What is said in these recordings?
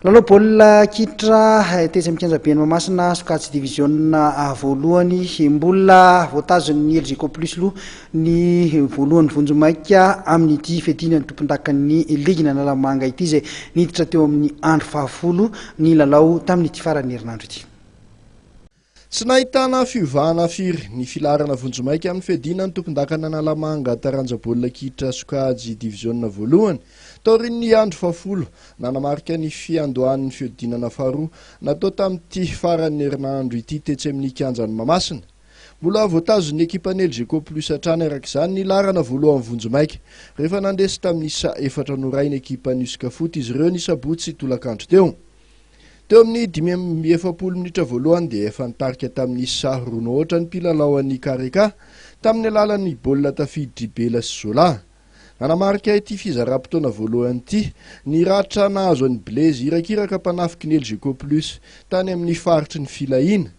Lalao baolina kitra tetsy amin'ny Kianjaben'ny Mahamasina Sokatsy division voalohany mbola voatazon'ny LGK plus lo ny voalohany Vonjomaika amin'ny fedina ny tompondakan'ny ligina Analamanga ity izay niditra teo amin'ny andro 10 ny lalao tamin'ity farany herinandro ity. Tsy nahitana fiovahana firy ny filarana Vonjomaika amin'ny fedina ny tompondakana Analamanga taranja baolina kitra Sokatsy division voalohany taorin'ny andro 10 nanamarika ny fiandohan'ny fiodinana faharoa natao tamin'ity farany herinandro ity tetsy amin'ny kianjan'ny Mahamasina. Mbola voatazon'ny ekipan'ny LGK plus hatrany arak'izany ny larana voalohany Vonjomaika rehefa nandresy tamin'isa 4-0 ny ekipan'ny Iskafoty izy ireo ny sabotsy tolakandro teo. Teo amin'ny 7 minitra voalohany dia efa nitarika tamin'isa 2-0 ny mpilalao Kareka tamin'ny alalan'ny baolina tafiditra Bela sy Zola. Nanamarika ity fizara-potoana voalohany ity ny ratra nahazo an'ny Blaise irakiraka mpanafiky ny LGK plus tany amin'ny faritry ny Filahina.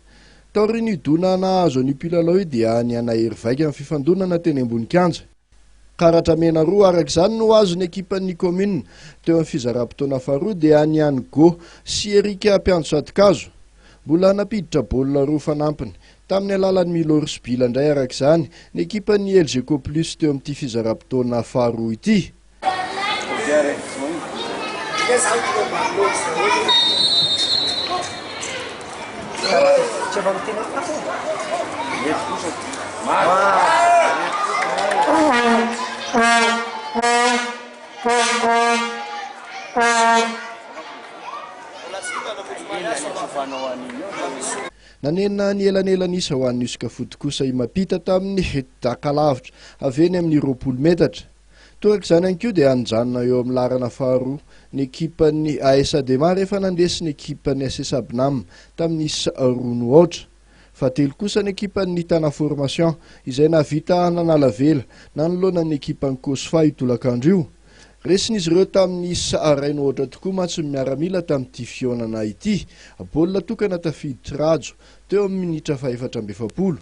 Taorin'ny idona nahazo an'io mpilalao dia ny anahery vaika amin'ny fifandonana teny ambony kianja. Karatra mena roa arak'izany no azon'ny ekipan'ny commune teo amin'ny fizara-potoana faharoa dia ny Go sy Erika Mpiantsatikazo. Mbola napiditra baolina roa fanampiny tamin'ny alalan'ny Miloris Bila indray arak'izany ny ekipan'ny LGK plus teo amin'ity fizara-potoana faharoa ity. Nanena ny elanelanisa ho an'ny Iskafoty kosa mampita tamin'ny dakalavitra aveny amin'ny 20 metatra. Torak'izany ihany koa dia anjanona eo amin'ny larana faharoa ny ekipan'ny AS Ademar rehefa nandesy ny ekipan'ny SS Abnam tamin'ny 2-0. Fahatelo kosa ny ekipan'ny Tana Formation izay navita nanalavela nanoloana ny ekipan'ny Kosfa itolakandro io. Resin'izy ireo tamin'ny 2-0 tokoa matso miaramila tamin'ity fionana ity. Baolina tokana tafiditra Rajo teo amin'ny minitra 4-20.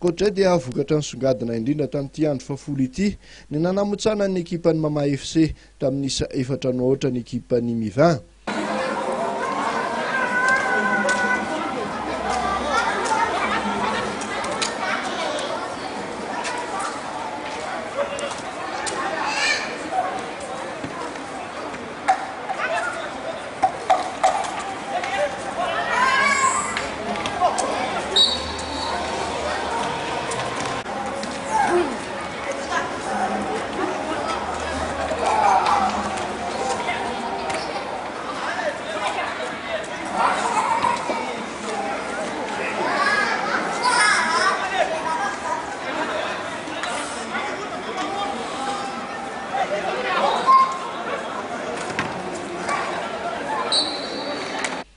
Koatray dia vokatra ny songadina indrindra tamin'ity andro 10 ity ny nanamotsana ny ekipan'ny Mama FC tamin'ny 4-0 ny ekipan'ny Mivin.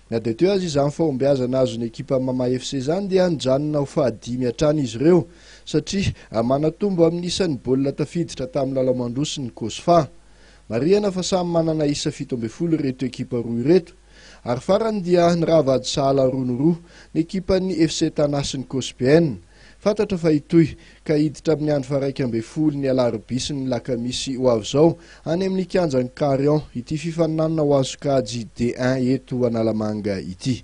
Miady teo azy izany fahombiazana azony ekipa Mama FC zany dia nijanona ho fahadimy hatrany izy ireo satria manatombo amin'ny isan'ny baolina tafiditra tamin'ny lalamandroso ny Kosfa. Marihana fa samy manana isa 17 reto ekipa roa ireto. Ary farany dia niravady sahala 2-2 ny ekipan'ny FC Tanasy ny Kosbienne. Fantatra fa itoy ka hiditra amin'ny andro fa 12 ny alarobia sy ny lakamisy ho avy zao any amin'ny kianjan'ny Carion ity fifaninanana ho azo kajy D1 eto Analamanga ity.